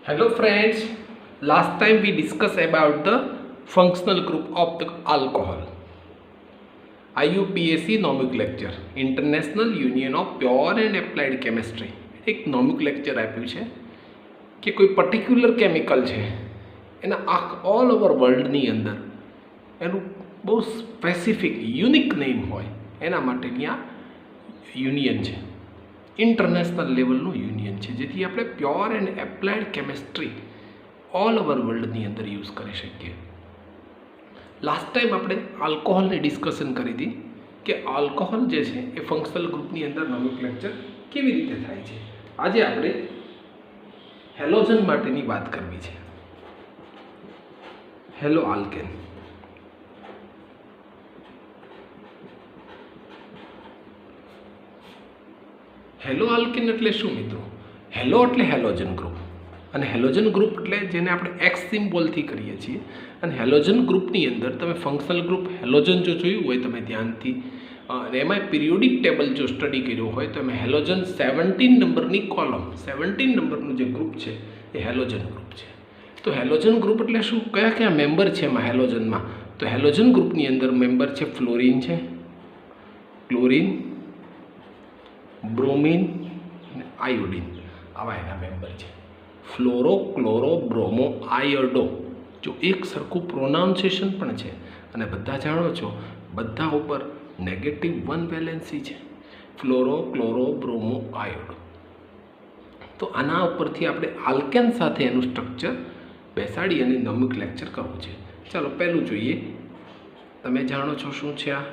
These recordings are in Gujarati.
Hello friends, last time we discussed about the functional group of the alcohol. IUPAC nomenclature, International Union of Pure and Applied Chemistry. એક nomenclature આપ્યું છે કે કોઈ પર્ટિક્યુલર કેમિકલ છે એના ઓલ ઓવર વર્લ્ડની અંદર એનું બહુ સ્પેસિફિક યુનિક નેમ હોય એના માટેની આ યુનિયન છે, ઇન્ટરનેશનલ લેવલનું યુનિયન છે, જેથી આપણે pure and applied chemistry all over વર્લ્ડની અંદર યુઝ કરી શકીએ. લાસ્ટ ટાઈમ આપણે આલ્કોહોલની ડિસ્કશન કરી હતી કે આલ્કોહોલ જે છે એ ફંક્શનલ ગ્રુપની અંદર નોમેનક્લેચર કેવી રીતે થાય છે. આજે આપણે હેલોજન માટેની વાત કરવી છે. Hello alkane. હેલો આલ્કેન એટલે શું મિત્રો? હેલો એટલે હેલોજન ગ્રુપ, અને હેલોજન ગ્રુપ એટલે જેને આપણે એક્સ સિમ્બોલથી કરીએ છીએ. અને હેલોજન ગ્રુપની અંદર તમે ફંક્શનલ ગ્રુપ હેલોજન જો જોયું હોય તમે ધ્યાનથી, અને એમાં પિરિયોડિક ટેબલ જો સ્ટડી કર્યો હોય તો એમાં હેલોજન 17 નંબરની કોલમ, 17 નંબરનું જે ગ્રુપ છે એ હેલોજન ગ્રુપ છે. તો હેલોજન ગ્રુપ એટલે શું, કયા કયા મેમ્બર છે એમાં હેલોજનમાં? તો હેલોજન ગ્રુપની અંદર મેમ્બર છે ફ્લોરિન છે, ક્લોરિન, બ્રોમિન અને આયોડિન, આવા એના મેમ્બર છે. Fluoro, chloro, bromo, iodo. જો એક સરખું પ્રોનાઉન્સિએશન પણ છે, અને બધા જાણો છો બધા ઉપર -1 વેલેન્સી છે. Fluoro, chloro, bromo, iodo. તો આના ઉપરથી આપણે આલ્કેન સાથે એનું સ્ટ્રક્ચર બેસાડી અને નોમેનક્લેચર કરવું છે. ચાલો પહેલું જોઈએ. તમે જાણો છો શું છે આ?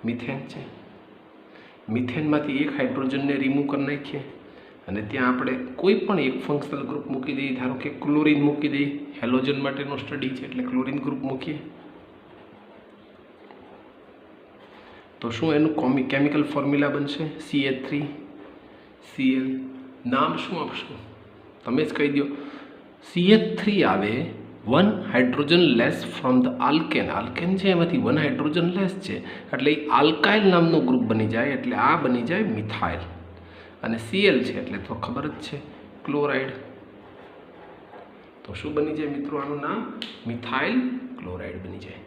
મિથેન છે. મિથેનમાંથી એક હાઇડ્રોજનને રિમૂવ કરી નાખીએ અને ત્યાં આપણે કોઈ પણ એક ફંક્શનલ ગ્રુપ મૂકી દઈએ. ધારો કે ક્લોરિન મૂકી દઈએ, હેલોજન માટેનો સ્ટડી છે એટલે ક્લોરિન ગ્રુપ મૂકીએ. તો શું એનું કેમિકલ ફોર્મ્યુલા બનશે? CH3Cl. નામ શું આપશું તમે જ કહી દો. CH3 આવે 1 hydrogen less from the alkane. Alkane છે એમાંથી 1 હાઇડ્રોજન લેસ છે એટલે એ આલ્કાઇલ નામનો ગ્રુપ બની જાય, એટલે આ બની જાય મિથાઇલ. અને Cl છે એટલે તો ખબર જ છે, ક્લોરાઇડ. તો શું બની જાય મિત્રો? આનું નામ મિથાઇલ ક્લોરાઇડ બની જાય.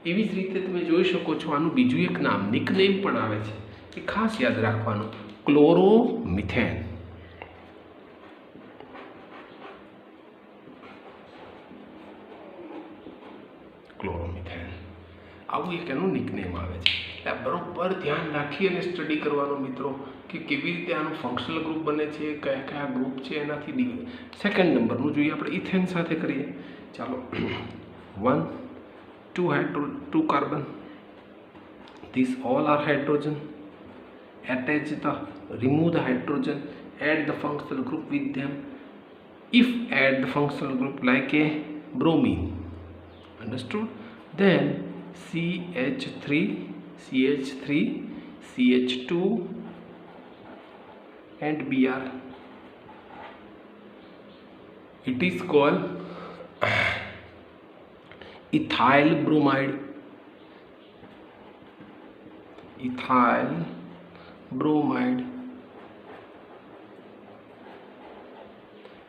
એવી જ રીતે તમે જોઈ શકો છો આનું બીજું એક નામ, નિકનેમ પણ આવે છે, એ ખાસ યાદ રાખવાનું, ક્લોરોમિથેન. ક્લોરોમિથેન આવું એક એનું નિકનેમ આવે છે. એટલે બરોબર ધ્યાન રાખી અને સ્ટડી કરવાનો મિત્રો કે કેવી રીતે આનું ફંક્શનલ ગ્રુપ બને છે, કયા કયા ગ્રુપ છે એનાથી. સેકન્ડ નંબરનું જોઈએ આપણે ઇથેન સાથે કરીએ. ચાલો 1 2 carbon, these all are hydrogen. Attach the, remove the hydrogen, add the functional group with them. If add the functional group like a bromine, understood? Then CH3 CH2 and Br, it is called ethyl bromide. Ethyl bromide,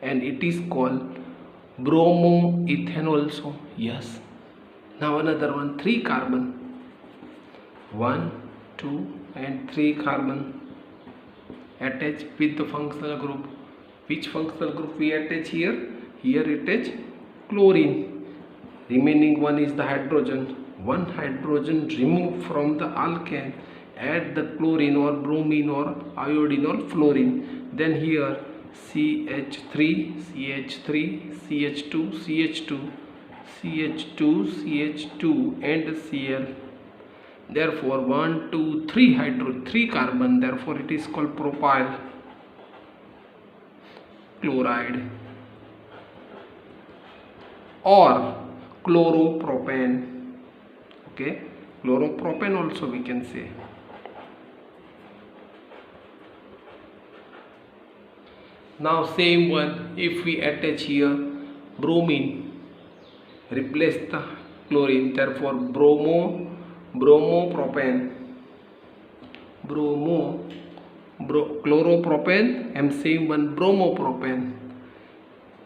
and it is called bromoethane also. Yes. Now another one, 3 carbon, 1 2 and 3 carbon attached with the functional group. Which functional group we attach here? Here it is chlorine. Remaining one is the hydrogen. 1 hydrogen removed from the alkane, add the chlorine or bromine or iodine or fluorine. Then here CH3 CH2 CH2 and Cl. Therefore 1 2 3 carbon, therefore it is called propyl chloride or chloropropane. Okay, chloropropane also we can say. Now same one, if we attach here bromine, replace the chlorine, therefore bromopropane chloropropane, MC1 bromopropane.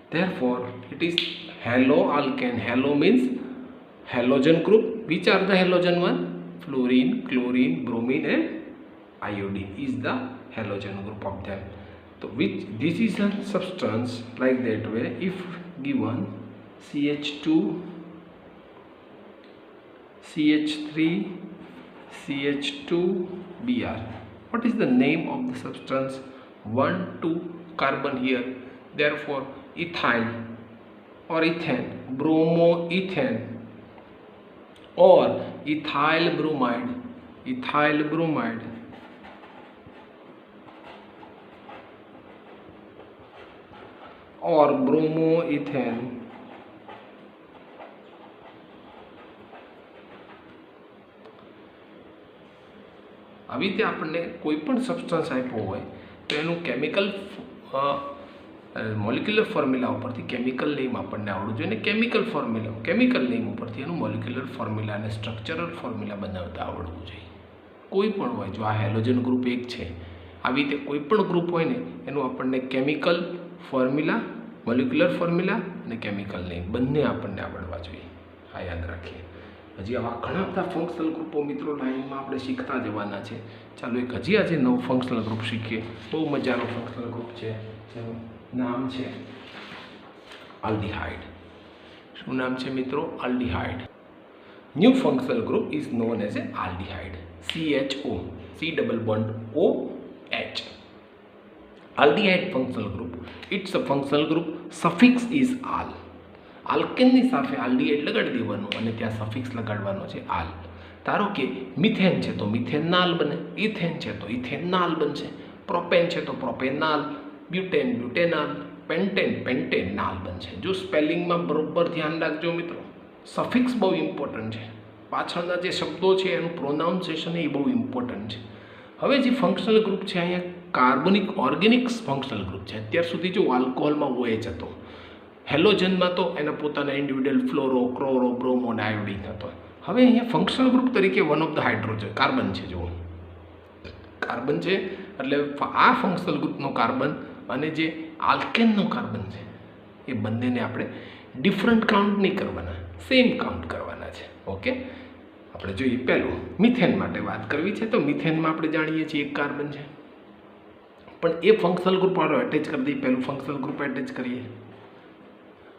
Therefore, it is haloalkane. Halo means halogen group. Which are the halogen one? Fluorine, chlorine, bromine and iodine is the halogen group of them. So which this is a substance like that way. If given CH2, CH3, CH2, Br. What is the name of the substance? 1, 2 carbon here. Therefore, ethyl or ethane, bromoethane or ethyl bromide, or bromoethane. આવી રીતે આપણને કોઈ પણ સબસ્ટન્સ આપ્યો હોય તો એનું કેમિકલ મોલિક્યુલર ફોર્મ્યુલા ઉપરથી કેમિકલ નેમ આપણને આવડવું જોઈએ ને કેમિકલ નેમ ઉપરથી એનું મોલિક્યુલર ફોર્મ્યુલા અને સ્ટ્રક્ચરલ ફોર્મ્યુલા બનાવતા આવડવું જોઈએ. કોઈ પણ હોય, જો આ હેલોજન ગ્રુપ 1 છે, આવી રીતે કોઈ પણ ગ્રુપ હોય ને એનું આપણને કેમિકલ ફોર્મ્યુલા, મોલિક્યુલર ફોર્મ્યુલા અને કેમિકલ નેમ બંને આપણને આવડવા જોઈએ. આ યાદ રાખીએ. હજી આવા ઘણા બધા ફંક્શનલ ગ્રુપો મિત્રો લાઈનમાં આપણે શીખતા જવાના છે. ચાલો એક હજી આજે નવું ફંક્શનલ ગ્રુપ શીખીએ. બહુ મજાનો ફંક્શનલ ગ્રુપ છે જેનું નામ છે આલ્ડીહાઇડ. શું નામ છે મિત્રો? Aldehyde. New functional group is known as a aldehyde. CHO, C double bond OH. Aldehyde functional group. It's a functional group. Suffix is al. આલ્કેનની સાથે આલ્ડીહાઇડ લગાડી દેવાનું અને ત્યાં સફિક્સ લગાડવાનો છે આલ. ધારો કે મિથેન છે તો મિથેનાલ બને, ઇથેન છે તો ઇથેનાલ બનશે, પ્રોપેન છે તો પ્રોપેનાલ, બ્યુટેન બ્યુટેનાલ, પેન્ટેન પેન્ટેનાલ બનશે. જો સ્પેલિંગમાં બરોબર ધ્યાન રાખજો મિત્રો, સફિક્સ બહુ ઇમ્પોર્ટન્ટ છે. પાછળના જે શબ્દો છે એનું પ્રોનાઉન્સિએશન એ બહુ ઇમ્પોર્ટન્ટ છે. હવે જે ફંક્શનલ ગ્રુપ છે અહીંયા કાર્બનિક ઓર્ગેનિક્સ ફંક્શનલ ગ્રુપ છે. અત્યાર સુધી જો આલ્કોહોલમાં OH હતો, હેલોજનમાં તો એના પોતાના ઇન્ડિવિડ્યુઅલ ફ્લોરો, ક્લોરો, બ્રોમો અને આયોડિન હતો. હવે અહીંયા ફંક્શનલ ગ્રુપ તરીકે one of the hydrogen carbon છે. જુઓ, કાર્બન છે એટલે આ ફંક્શનલ ગ્રુપનો કાર્બન અને જે આલ્કેનનો કાર્બન છે એ બંનેને આપણે ડિફરન્ટ કાઉન્ટ નહીં કરવાના, સેમ કાઉન્ટ કરવાના છે. ઓકે, આપણે જોઈએ પહેલું મિથેન માટે વાત કરવી છે તો મિથેનમાં આપણે જાણીએ છીએ એક કાર્બન છે, પણ એ ફંક્શનલ ગ્રુપ વાળો એટેચ કરી દઈએ. પહેલું ફંક્શનલ ગ્રુપ એટેચ કરીએ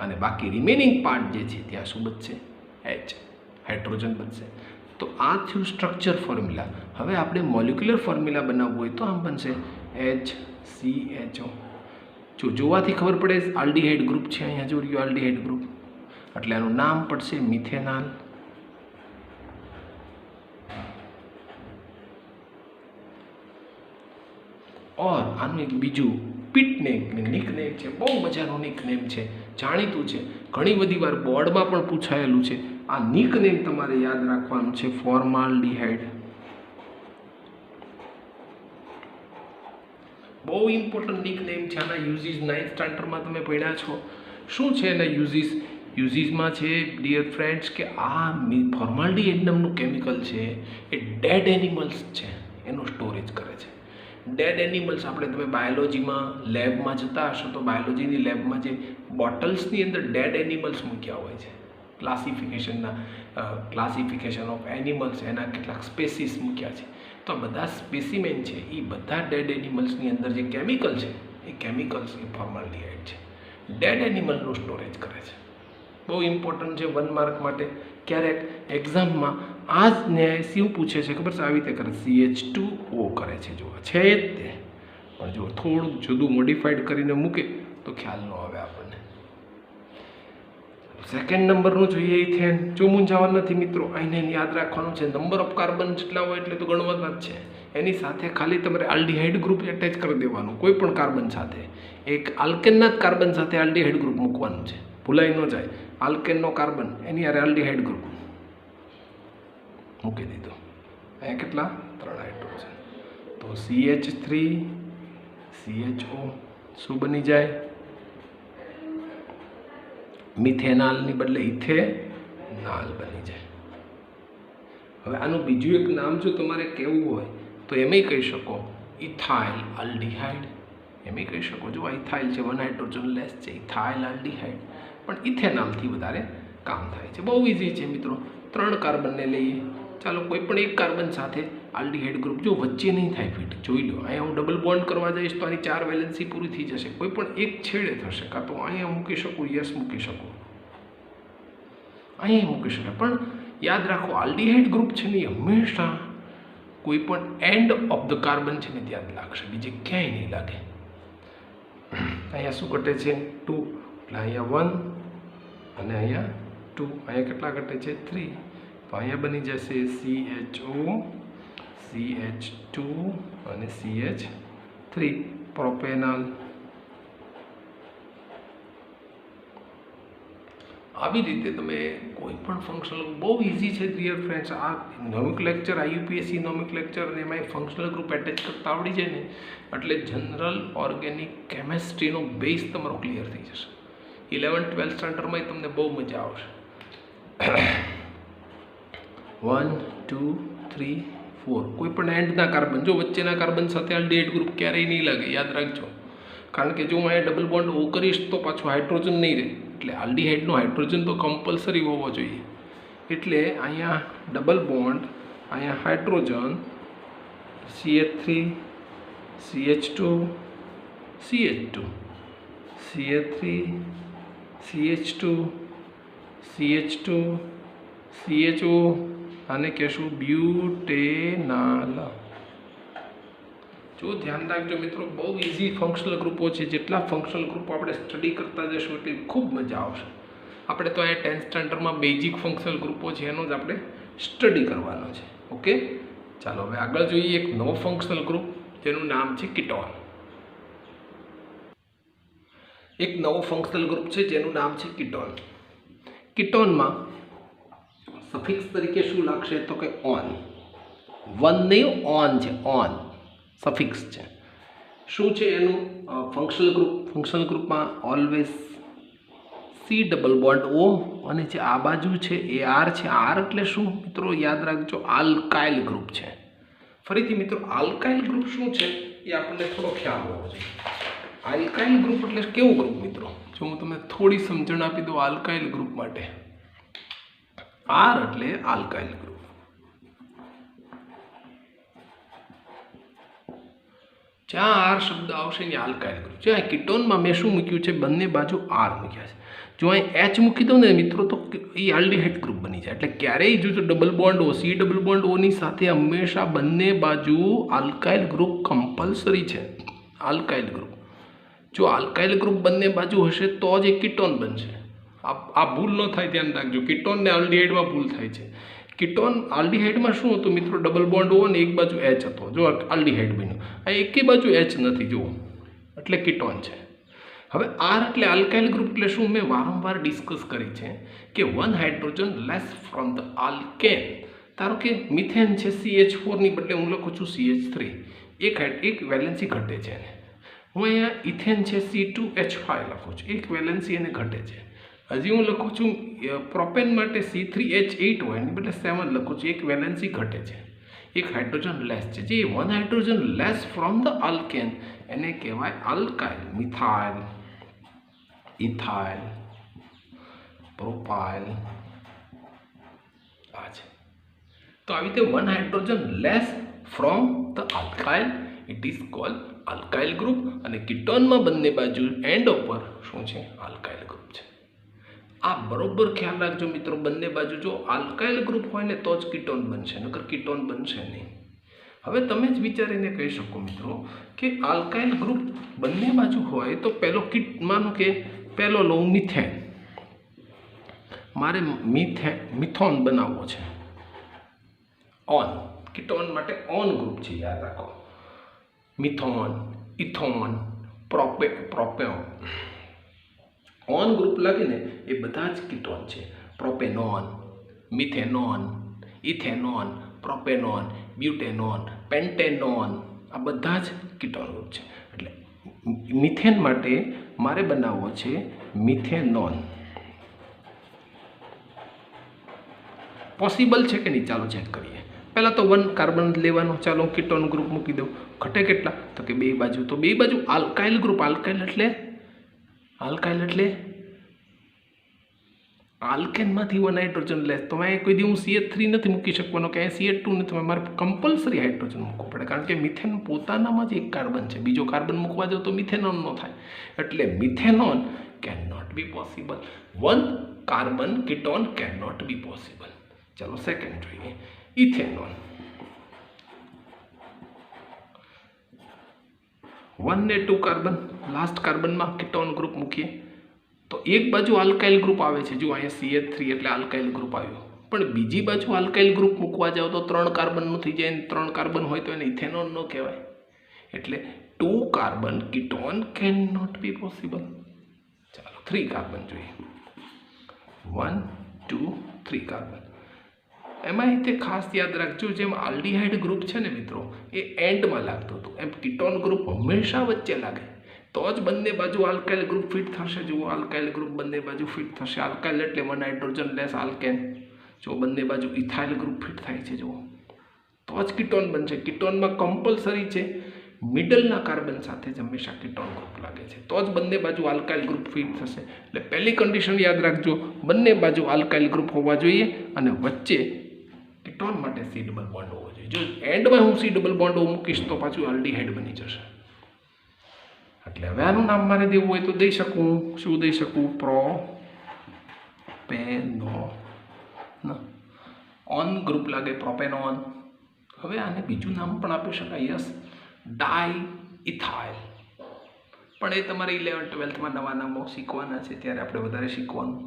અને બાકી રિમેનિંગ પાર્ટ જે છે ત્યાં શું બચશે? H, હાઇડ્રોજન બનશે. તો આ થયું સ્ટ્રક્ચર ફોર્મ્યુલા. હવે આપણે મોલિક્યુલર ફોર્મ્યુલા બનાવવું હોય તો આમ બનશે HCHO. જો જોવાથી ખબર પડે આલ્ડીહાઇડ ગ્રુપ છે, અહીંયા જો રહ્યું આલ્ડીહાઇડ ગ્રુપ, એટલે આનું નામ પડશે મિથેનાલ. ઓર આનું એક બીજું નિક નેમ છે, બહુ મજાનું નિક નેમ છે, જાણીતું છે, ઘણી બધી વાર બોર્ડમાં પણ પૂછાયેલું છે. આ નિક નેમ તમારે યાદ રાખવાનું છે, ફોર્માલ્ડીહાઇડ. બહુ ઇમ્પોર્ટન્ટ નિક નેમ છે. આના યુઝીસ 9th સ્ટાન્ડર્ડમાં તમે ભણ્યા છો. શું છે એના યુઝીસમાં છે ડિયર ફ્રેન્ડ્સ કે આ ફોર્માલ્ડીહાઇડ નામનું કેમિકલ છે એ ડેડ એનિમલ્સ છે એનું સ્ટોરેજ કરે છે. ડેડ એનિમલ્સ આપણે તમે બાયોલોજીમાં લેબમાં જતા હશો તો બાયોલોજીની લેબમાં જે બોટલ્સની અંદર ડેડ એનિમલ્સ મૂક્યા હોય છે, ક્લાસિફિકેશન ઓફ એનિમલ્સ, એના કેટલાક સ્પેસીસ મૂક્યા છે. તો આ બધા સ્પેસીમેન છે એ બધા ડેડ એનિમલ્સની અંદર જે કેમિકલ છે એ કેમિકલ્સ એ ફોર્માલ્ડીહાઇડ છે. ડેડ એનિમલનું સ્ટોરેજ કરે છે. બહુ ઇમ્પોર્ટન્ટ છે 1 માર્ક માટે. ક્યારેક એક્ઝામમાં આ જ ન્યાય શું પૂછે છે ખબર છે? આવી રીતે કરે, CH2O કરે છે. જો છે જ તે, પણ જો થોડુંક જુદું મોડિફાઈડ કરીને મૂકે તો ખ્યાલ ન આવે આપણને. સેકન્ડ નંબરનું જોઈએ ઇથેન. જો મૂંઝાવા નથી મિત્રો, એને યાદ રાખવાનું છે. નંબર ઓફ કાર્બન જેટલા હોય એટલે તો ગણવાના જ છે. એની સાથે ખાલી તમારે આલ્ડીહાઇડ ગ્રુપ એટેચ કરી દેવાનું કોઈ પણ કાર્બન સાથે. એક આલ્કેનના જ કાર્બન સાથે આલ્ડીહાઇડ ગ્રુપ મૂકવાનું છે, ભૂલાઈ ન જાય. આલ્કેનનો કાર્બન એની યારે આલ્ડીહાઇડ ગ્રુપ મૂકી દીધો. અહીંયા કેટલા? 3 હાઇડ્રોજન. તો CH3 CHO શું બની જાય? મિથેનાલની બદલે ઇથેનાલ બની જાય. હવે આનું બીજું એક નામ જો તમારે કહેવું હોય તો એમ કહી શકો ઇથાઇલ આલ્ડીહાઇડ એમ કહી શકો છો. આ ઇથાઇલ છે, 1 હાઇડ્રોજન લેસ છે, ઇથાઇલ આલ્ડીહાઇડ. પણ ઇથેનોલથી વધારે કામ થાય છે. બહુ ઇઝી છે મિત્રો. 3 કાર્બનને લઈએ. ચાલો કોઈ પણ એક કાર્બન સાથે આલ્ડીહાઇડ ગ્રુપ જો વચ્ચે નહીં થાય ફિટ, જોઈ લો. અહીંયા હું ડબલ બોન્ડ કરવા જઈશ તો આની 4 વેલેન્સી પૂરી થઈ જશે. કોઈ પણ એક છેડે થશે, કાં તો અહીંયા મૂકી શકું, યસ મૂકી શકું, અહીંયા મૂકી શકાય. પણ યાદ રાખો આલ્ડીહાઇડ ગ્રુપ છે ને એ હંમેશા કોઈ પણ એન્ડ ઓફ ધ કાર્બન છે ને ત્યાં લાગશે, બીજે ક્યાંય નહીં લાગે. અહીંયા શું ઘટે છે? 2. એટલે અહીંયા 1 અને અહીંયા 2. અહીંયા કેટલા ઘટે છે? 3. તો અહીંયા બની જશે CHO, CH2 અને CH3 પ્રોપેનલ. આવી રીતે તમે કોઈ પણ ફંક્શનલ, બહુ ઇઝી છે ડિયર ફ્રેન્ડ્સ. આ નોમેનક્લેચર, IUPAC નોમેનક્લેચર અને એમાં ફંક્શનલ ગ્રુપ એટેચ કરતા આવડી જાય ને એટલે જનરલ ઓર્ગેનિક કેમેસ્ટ્રીનો બેઝ તમારો ક્લિયર થઈ જશે. 11th 12th સ્ટાન્ડર્ડમાં તમને બહુ મજા આવશે. 1 2 3 4 કોઈ પણ એન્ડના કાર્બન, જો વચ્ચેના કાર્બન સાથે આલ્ડીહાઇડ ગ્રુપ ક્યારેય નહીં લાગે, યાદ રાખજો. કારણ કે જો હું અહીંયા ડબલ બોન્ડ ઓ કરીશ તો પાછું હાઇડ્રોજન નહીં રહે. એટલે આલ્ડીહાઇડનો હાઇડ્રોજન તો કમ્પલસરી હોવો જોઈએ. એટલે અહીંયા ડબલ બોન્ડ, અહીંયા hydrogen, CH3 CH2 CH2 CH3 CH2 CH2 CHO આને કહેશું બ્યુટેનાલ. જો ધ્યાન રાખજો મિત્રો, બહુ ઇઝી ફંક્શનલ ગ્રુપો છે. જેટલા ફંક્શનલ ગ્રુપો આપણે સ્ટડી કરતા જઈશું એટલી ખૂબ મજા આવશે. આપણે તો અહીંયા 10th સ્ટાન્ડર્ડમાં બેઝિક ફંક્શનલ ગ્રુપો છે એનો જ આપણે સ્ટડી કરવાનો છે. ઓકે, ચાલો હવે આગળ જોઈએ એક નવો ફંક્શનલ ગ્રુપ જેનું નામ છે કીટોન. એક નવો ફંક્શનલ ગ્રુપ છે જેનું નામ છે કીટોન. કીટોનમાં સફિક્સ તરીકે શું લાગશે તો કે ઓન. 1 નહીં, ઓન છે, ઓન સફિક્સ છે. શું છે એનું ફંક્શનલ ગ્રુપ? ફંક્શનલ ગ્રુપમાં always C double bond O અને જે આ બાજુ છે એ R છે. R એટલે શું મિત્રો? યાદ રાખજો, આલ્કાઇલ ગ્રુપ છે. ફરીથી મિત્રો, આલ્કાઇલ ગ્રુપ શું છે એ આપણને થોડો ખ્યાલ હોવો જોઈએ. આલ્કાઇલ ગ્રુપ એટલે કેવું ગ્રુપ મિત્રો? જો હું તમને થોડી સમજણ આપી દઉં આલ્કાઇલ ગ્રુપ માટે. R એટલે આલ્કાઇલ ગ્રુપ. જ્યાં R શબ્દ આવશે ને આલ્કાઇલ ગ્રુપ. જ્યાં કીટોનમાં મેં શું મૂક્યું છે? બંને બાજુ R મૂક્યા છે. જો અહીં H મૂકી દઉં ને મિત્રો તો એ આલ્ડીહાઇડ ગ્રુપ બની જાય. એટલે ક્યારેય જો double bond O, C double bond O ની સાથે હંમેશા બંને બાજુ આલ્કાઇલ ગ્રુપ કમ્પલસરી છે. આલ્કાઇલ ગ્રુપ, જો આલ્કાઇલ ગ્રુપ બંને બાજુ હશે તો જ એ કીટોન બનશે. આ ભૂલ ન થાય, ધ્યાન રાખજો. કીટોન ને આલ્ડીહાઇડમાં ભૂલ થાય છે. કીટોન આલ્ડીહાઇડમાં શું હતું મિત્રો? ડબલ બોન્ડ O ને એક બાજુ H હતો. જો આલ્ડીહાઇડ બન્યું, આ એકે બાજુ H નથી, જુઓ, એટલે કીટોન છે. હવે R એટલે આલ્કાઇલ ગ્રુપ એટલે શું? મેં વારંવાર ડિસ્કસ કરી છે કે 1 hydrogen less from the alkane. ધારો કે મિથેન છે, CH4 ની બદલે હું લખું છું CH3. એક વેલેન્સી ઘટે છે એને. હું અહીંયા ઇથેન છે, C2H5 લખું છું, એક વેલેન્સી એને ઘટે છે. હજી હું લખું છું પ્રોપેન માટે C3H8 હોય એની બદલે 7 લખું છું, એક વેલેન્સી ઘટે છે, એક હાઇડ્રોજન લેસ છે. જે 1 hydrogen less from the alkane એને કહેવાય આલ્કાઇલ. મિથાઇલ, ઇથાઇલ, પ્રોપાઇલ આ છે. તો આવી રીતે 1 hydrogen less from the alkyl it is called alkyl group. અને કીટોનમાં બંને બાજુ એન્ડ ઉપર શું છે? આલ્કાઇલ ગ્રુપ છે. આ બરોબર ખ્યાલ રાખજો મિત્રો. બંને બાજુ જો આલ્કાઇલ ગ્રુપ હોય ને તો જ કીટોન બનશે, નકર કીટોન બનશે નહીં. હવે તમે જ વિચારીને કહી શકો મિત્રો કે આલ્કાઇલ ગ્રુપ બંને બાજુ હોય તો પહેલો માનો કે પહેલો લઉં મિથેન. મારે મિથોન બનાવવો છે. ઓન, કીટોન માટે ઓન ગ્રુપ છે, યાદ રાખો. મિથોન, ઇથોન, પ્રોપેન. ઓન ગ્રુપ લાગે ને એ બધા જ કીટોન છે. પ્રોપેનોન, મિથેનોન, ઇથેનોન, પ્રોપેનોન, બ્યુટેનોન, પેન્ટેનોન, આ બધા જ કીટોન ગ્રુપ છે. એટલે મિથેન માટે મારે બનાવવો છે મિથેનોન. પોસિબલ છે કે નહીં? ચાલો ચેક કરીએ. પહેલાં તો 1 કાર્બન લેવાનો. ચાલો કીટોન ગ્રુપ મૂકી દઉં. ઘટે કેટલા? તો કે બે બાજુ. તો બે બાજુ આલ્કાઇલ ગ્રુપ. આલ્કાઇલ એટલે આલ્કેનમાંથી 1 હાઇડ્રોજન લે. તો અહીંયા કોઈ દી હું CH3 નથી મૂકી શકવાનો કે અહીંયા CH2 નથી. મારે કમ્પલસરી હાઇડ્રોજન મૂકવું પડે, કારણ કે મિથેન પોતાનામાં જ એક કાર્બન છે. બીજો કાર્બન મૂકવા જાવ તો મિથેનોન નો થાય. એટલે methanone can not be possible. 1 carbon ketone can not be possible. ચાલો સેકન્ડ જોઈએ. ઇથેનોન. 1 ને 2 કાર્બન. લાસ્ટ કાર્બનમાં કીટોન ગ્રુપ મૂકીએ તો એક બાજુ આલ્કાઇલ ગ્રુપ આવે છે. જો અહીંયા CH3 એટલે આલ્કાઇલ ગ્રુપ આવ્યો, પણ બીજી બાજુ આલ્કાઇલ ગ્રુપ મૂકવા જાવ તો 3 કાર્બનનું થઈ જાય. 3 કાર્બન હોય તો એને ઇથેનોન ન કહેવાય. એટલે 2 carbon ketone can not be possible. ચાલો 3 કાર્બન જોઈએ. 1 2 3 કાર્બન. એમાં તે ખાસ યાદ રાખજો, જેમ આલ્ડીહાઇડ ગ્રુપ છે ને મિત્રો, એ એન્ડમાં લાગતું હતું, એમ કીટોન ગ્રુપ હંમેશા વચ્ચે લાગે તો જ બંને બાજુ આલ્કાઇલ ગ્રુપ ફિટ થશે. જુઓ આલ્કાઇલ ગ્રુપ બંને બાજુ ફિટ થશે. આલ્કાઇલ એટલે 1 હાઇડ્રોજન લેસ આલ્કેન. જો બંને બાજુ ઇથાઇલ ગ્રુપ ફિટ થાય છે જુઓ, તો જ કીટોન બનશે. કીટોનમાં કમ્પલસરી છે મિડલના કાર્બન સાથે જ હંમેશા કીટોન ગ્રુપ લાગે છે, તો જ બંને બાજુ આલ્કાઇલ ગ્રુપ ફિટ થશે. એટલે પહેલી કન્ડિશન યાદ રાખજો, બંને બાજુ આલ્કાઇલ ગ્રુપ હોવા જોઈએ અને વચ્ચે કીટોન માટે C ડબલ બોન્ડ હોવો જોઈએ. જો એન્ડમાં હું C ડબલ બોન્ડ મૂકીશ તો પાછું આલ્ડીહાઇડ બની જશે. એટલે હવે આનું નામ મારે દેવું હોય તો દઈ શકું. શું દઈ શકું? પ્રોપેનોન ગ્રુપ લાગે, પ્રોપેનોન. હવે આને બીજું નામ પણ આપી શકાય. યસ, ડાઈ ઇથાઇલ. પણ એ તમારે 11th 12thમાં નવા નામો શીખવાના છે, ત્યારે આપણે વધારે શીખવાનું.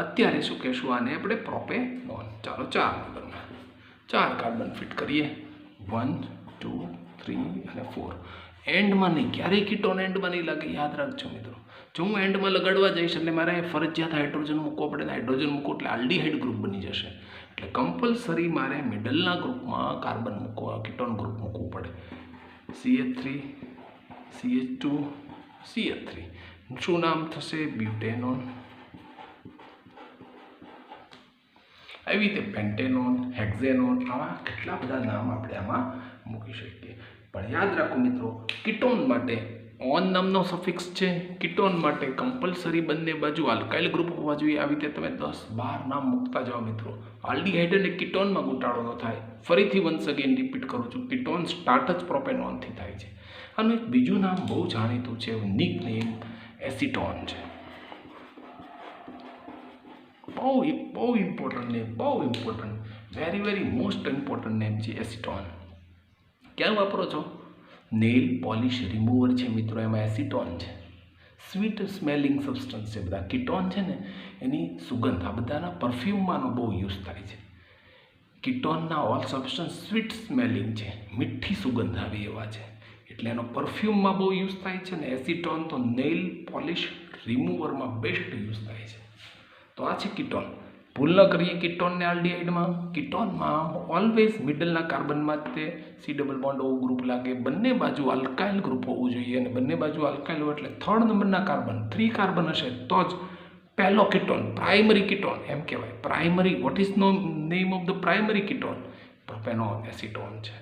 અત્યારે શું કહેશું આને આપણે? પ્રોપેનોન. ચાલો 4 નંબરમાં 4 કાર્બન ફિટ કરીએ. 1 2 3 અને 4. એન્ડમાં નહીં, ક્યારેય કીટોન એન્ડમાં નહીં લાગે, યાદ રાખજો મિત્રો. જો હું એન્ડમાં લગાડવા જઈશ એટલે મારે ફરજિયાત હાઇડ્રોજન મૂકવો પડે. હાઇડ્રોજન મૂકો એટલે આલ્ડીહાઇડ ગ્રુપ બની જશે. એટલે કમ્પલસરી મારે મિડલના ગ્રુપમાં કાર્બન મૂકવા, કીટોન ગ્રુપ મૂકવું પડે. CH3 CH2 CH3. શું નામ થશે? બ્યુટેનોન. આવી રીતે પેન્ટેનોન, હેક્ઝેનોન, આવા કેટલા બધા નામ આપણે આમાં મૂકી શકીએ. પણ યાદ રાખો મિત્રો, કીટોન માટે ઓન નામનો સફિક્સ છે. કીટોન માટે કમ્પલસરી બંને બાજુ આલ્કાઇલ ગ્રુપ હોવા જોઈએ. આવી રીતે તમે 10-12 નામ મૂકતા જાઓ મિત્રો. આલ્ડીહાઇડ અને કીટોનમાં ઘટાડો ન થાય. ફરીથી વન્સ અગેન રિપીટ કરું છું, કીટોન સ્ટાર્ટ જ પ્રોપેનોનથી થાય છે. આનું એક બીજું નામ બહુ જાણીતું છે, નિક નેમ એસિટોન છે. બહુ ઇમ્પોર્ટન્ટ નેમ, બહુ important, very most important name છે એસિટોન. ક્યાં વાપરો છો? નેલ પોલિશ રિમૂવર છે મિત્રો, એમાં એસિટોન છે. સ્વીટ સ્મેલિંગ સબસ્ટન્સ છે બધા. કીટોન છે ને એની સુગંધ આ બધાના પરફ્યુમમાંનો બહુ યુઝ થાય છે. કીટોનના ઓલ સબસ્ટન્સ સ્વીટ સ્મેલિંગ છે, મીઠી સુગંધ આવે એવા છે, એટલે એનો પરફ્યુમમાં બહુ યુઝ થાય છે. ને એસિટોન તો નેલ પોલિશ રિમૂવરમાં બેસ્ટ યુઝ થાય છે. તો આ છે કીટોન. ભૂલ ન કરીએ કીટોનને આલ્ડીહાઇડમાં. કીટોનમાં ઓલવેઝ મિડલના કાર્બનમાં તે C double bond O group લાગે. બંને બાજુ આલ્કાઇલ ગ્રુપ હોવું જોઈએ, અને બંને બાજુ આલ્કાઇલ હોય એટલે 3rd નંબરના કાર્બન, 3 કાર્બન હશે તો જ પહેલો કીટોન, પ્રાઇમરી કીટોન એમ કહેવાય. Primary, what is no name of the primary ketone? Propanone acetone છે.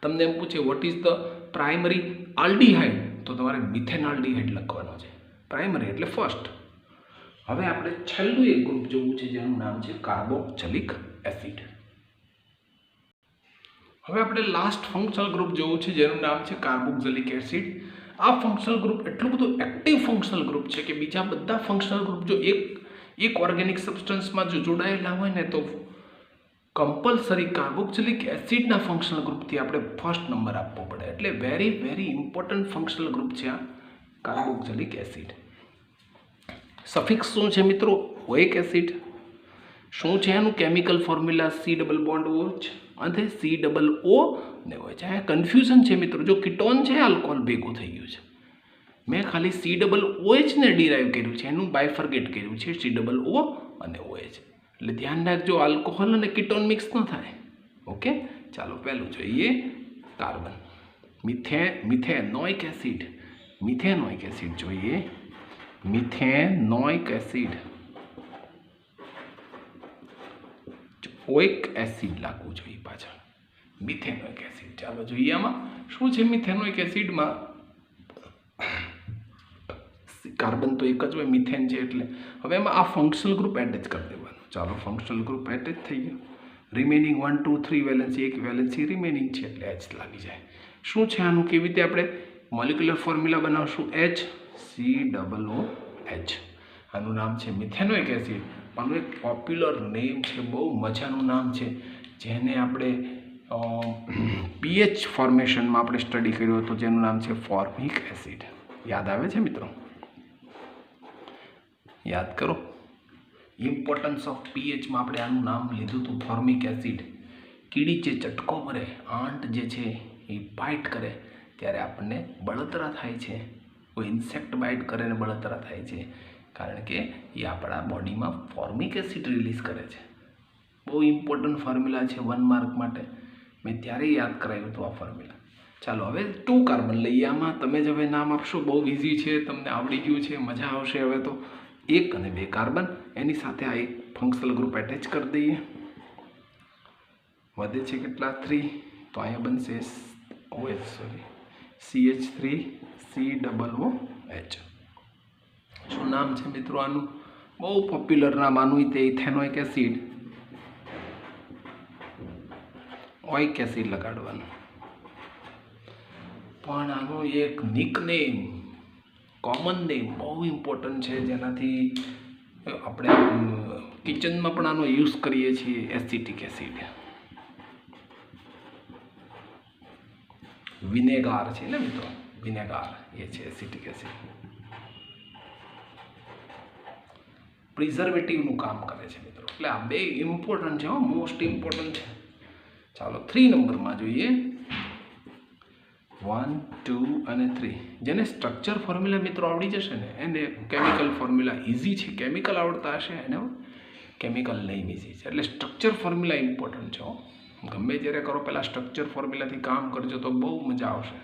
તમને એમ પૂછે what is the primary aldehyde, તો તમારે મિથેનઆલ્ડીહાઇડ લખવાનો છે. પ્રાઇમરી એટલે ફર્સ્ટ. હવે આપણે છેલ્લું એક ગ્રુપ જોવું છે જેનું નામ છે કાર્બોક્સિલિક એસિડ. હવે આપણે લાસ્ટ ફંક્શનલ ગ્રુપ જોવું છે જેનું નામ છે કાર્બોક્સિલિક એસિડ. આ ફંક્શનલ ગ્રુપ એટલું બધું એક્ટિવ ફંક્શનલ ગ્રુપ છે કે બીજા બધા ફંક્શનલ ગ્રુપ જો એક ઓર્ગેનિક સબસ્ટન્સમાં જો જોડાયેલા હોય ને તો કમ્પલસરી કાર્બોક્સિલિક એસિડના ફંક્શનલ ગ્રુપથી આપણે ફર્સ્ટ નંબર આપવો પડે. એટલે વેરી ઇમ્પોર્ટન્ટ ફંક્શનલ ગ્રુપ છે આ કાર્બોક્સિલિક એસિડ. સફિક્સ શું છે મિત્રો? ઓઇક એસિડ. શું છે એનું chemical formula? C double bond OH અને C ડબલ O ને હોય છે. આ કન્ફ્યુઝન છે મિત્રો. જો કીટોન છે આલ્કોહોલ ભેગું થઈ ગયું છે, મેં ખાલી C ડબલ OH ને ડિરાઈવ કર્યું છે, એનું બાયફર્ગેટ કર્યું છે C ડબલ O અને OH. એટલે ધ્યાન રાખજો આલ્કોહોલ અને કીટોન મિક્સ ન થાય. ઓકે, ચાલો પહેલું જોઈએ carbon. Methanoic acid. Methanoic acid જોઈએ. મિથેનોઇક એસિડ મિથેનોઇક એસિડ લાગવું જોઈએ પાછળ, મિથેનોઇક એસિડ. ચાલો જોઈએ આમાં શું છે. મિથેનોઇક એસિડમાં કાર્બન તો એક જ હોય, મિથેન છે એટલે. હવે એમાં આ ફંક્શનલ ગ્રુપ એટેચ કરી દેવાનું. ચાલો ફંક્શનલ ગ્રુપ એટેચ થઈ ગયો. રિમેનિંગ 1 2 3 વેલેન્સી, એક વેલેન્સી રિમેનિંગ છે એટલે એચ લાગી જાય. શું છે આનું, કેવી રીતે આપણે મોલિક્યુલર ફોર્મ્યુલા બનાવશું? HCOOH. આનું નામ છે મિથેનોઇક એસિડ. આનું એક પોપ્યુલર નેમ છે, બહુ મજાનું નામ છે, જેને આપણે પીએચ ફોર્મેશનમાં આપણે સ્ટડી કર્યું હતું, જેનું નામ છે ફોર્મિક એસિડ. યાદ આવે છે મિત્રો? યાદ કરો. ઇમ્પોર્ટન્સ ઓફ પીએચમાં આપણે આનું નામ લીધું હતું, ફોર્મિક એસિડ. કીડી જે ચટકો ભરે, આંટ જે છે એ બાઇટ કરે ત્યારે આપણને બળતરા થાય છે. કોઈ ઇન્સેક્ટ બાઇટ કરે ને બળતરા થાય છે, કારણ કે એ આપણા બોડીમાં ફોર્મિક એસિડ રિલીઝ કરે છે. બહુ ઇમ્પોર્ટન્ટ ફોર્મ્યુલા છે 1 માર્ક માટે. મેં ત્યારે યાદ કરાવ્યું હતું આ ફોર્મ્યુલા. ચાલો હવે 2 કાર્બન લઈએ. આમાં તમે જ હવે નામ આપશો, બહુ ઇઝી છે, તમને આવડી ગયું છે, મજા આવશે. હવે તો 1 અને 2 કાર્બન, એની સાથે આ એક ફંક્શનલ ગ્રુપ એટેચ કરી દઈએ. વધે છે કેટલા? 3. તો અહીંયા બનશે CH3COOH. શું નામ છે મિત્રો આનું? બહુ પોપ્યુલર નામ આનું તે ઇથેનોઇક એસિડ. ઓઇક એસિડ લગાડવાનું. પણ આનું એક નિકનેમ, કોમન નેમ બહુ ઇમ્પોર્ટન્ટ છે, જેનાથી આપણે કિચનમાં પણ આનો યુઝ કરીએ છીએ. એસિટિક એસિડ, વિનેગાર છે ને મિત્રો, વિનેગાર એ છે એસિટિક એસિડ. પ્રિઝર્વેટિવનું કામ કરે છે મિત્રો. એટલે આ 2 ઇમ્પોર્ટન્ટ છે, મોસ્ટ ઇમ્પોર્ટન્ટ છે. ચાલો 3 નંબરમાં જોઈએ. 1 2 અને 3, જેને સ્ટ્રક્ચર ફોર્મ્યુલા મિત્રો આવડી જશે ને, એને કેમિકલ ફોર્મ્યુલા ઇઝી છે. કેમિકલ આવડતા હશે એને કેમિકલ નેમ ઇઝી છે. એટલે સ્ટ્રક્ચર ફોર્મ્યુલા ઇમ્પોર્ટન્ટ છે. ગમે ત્યારે કરો પહેલાં સ્ટ્રક્ચર ફોર્મ્યુલાથી કામ કરજો તો બહુ મજા આવશે.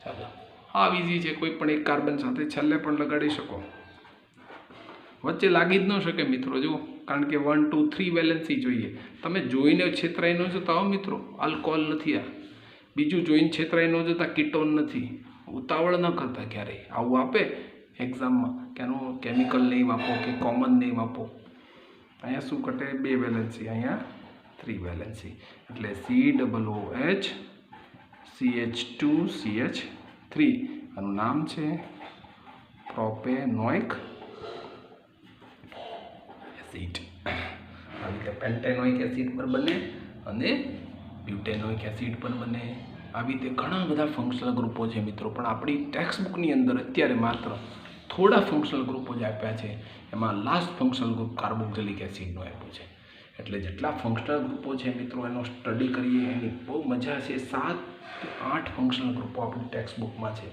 ચાલો હા ઇઝી છે. કોઈ પણ એક કાર્બન સાથે છેલ્લે પણ લગાડી શકો, વચ્ચે લાગી જ ન શકે મિત્રો. જુઓ, કારણ કે 1 2 3 વેલેન્સી જોઈએ. તમે જોઈને છેતરાઈ ન જતા હો મિત્રો, આલ્કોહોલ નથી આ. બીજું જોઈને છેતરાઈ ન જતા, કીટોન નથી. ઉતાવળ ન કરતા ક્યારેય. આવું આપે એક્ઝામમાં કે આનું કેમિકલ નેમ આપો કે કોમન નેમ આપો. અહીંયા શું ઘટે? 2 વેલેન્સી, અહીંયા 3 વેલેન્સી. એટલે COOH CH2CH3. આનું નામ છે પ્રોપેનોઇક એસિડ. આવી રીતે પેન્ટેનોઇક એસિડ પર બને અને બ્યુટેનોઇક એસિડ પર બને. આવી રીતે ઘણા બધા ફંક્શનલ ગ્રુપો છે મિત્રો. પણ આપણી ટેક્સ્ટ બુકની અંદર અત્યારે માત્ર થોડા ફંક્શનલ ગ્રુપો જ આપ્યા છે. એમાં લાસ્ટ ફંક્શનલ ગ્રુપ કાર્બોક્સિલિક એસિડનું આપ્યું છે. એટલે જેટલા ફંક્શનલ ગ્રુપો છે મિત્રો, એનો સ્ટડી કરીએ, એની બહુ મજા છે. 7 કે 8 ફંક્શનલ ગ્રુપો આપણી ટેક્સ્ટ બુકમાં છે.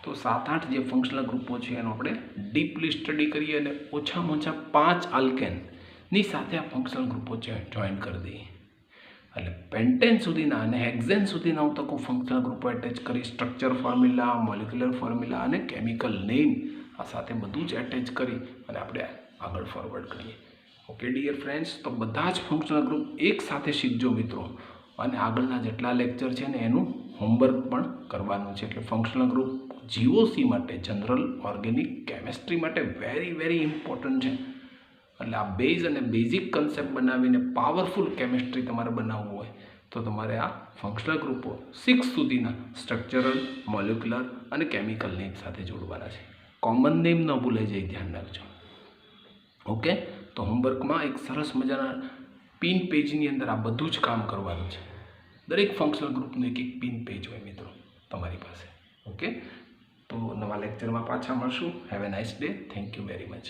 તો 7-8 જે ફંક્શનલ ગ્રુપો છે એનો આપણે ડીપલી સ્ટડી કરીએ અને ઓછામાં ઓછા 5 આલ્કેનની સાથે આ ફંક્શનલ ગ્રુપો જોઈન કરી દઈએ. એટલે પેન્ટેન સુધીના અને હેક્ઝેન સુધીના હું તકો ફંક્શનલ ગ્રુપો એટેચ કરી, સ્ટ્રક્ચર ફોર્મ્યુલા, મોલિક્યુલર ફોર્મ્યુલા અને કેમિકલ નેમ આ સાથે બધું જ એટેચ કરી અને આપણે આગળ ફોરવર્ડ કરીએ. ઓકે ડિયર ફ્રેન્ડ્સ, તો બધા જ ફંક્શનલ ગ્રુપ એક સાથે શીખજો મિત્રો. અને આગળના જેટલા લેક્ચર છે ને એનું હોમવર્ક પણ કરવાનું છે. એટલે ફંક્શનલ ગ્રુપ GOC માટે, જનરલ ઓર્ગેનિક કેમેસ્ટ્રી માટે વેરી ઇમ્પોર્ટન્ટ છે. એટલે આ બેઝ અને બેઝિક કન્સેપ્ટ બનાવીને પાવરફુલ કેમેસ્ટ્રી તમારે બનાવવું હોય તો તમારે આ ફંક્શનલ ગ્રુપો 6 સુધીના સ્ટ્રક્ચરલ, મોલિક્યુલર અને કેમિકલ નેમ સાથે જોડવાના છે. કોમન નેમ ન ભૂલાઈ જાય, ધ્યાન રાખજો. ઓકે, તો હોમવર્કમાં એક સરસ મજાના પિન પેજની અંદર આ બધું જ કામ કરવાનું છે. દરેક ફંક્શનલ ગ્રુપનું એક પિન પેજ હોય મિત્રો તમારી પાસે. ઓકે, તો નવા લેક્ચરમાં પાછા મળશું. Have a nice day. Thank you very much.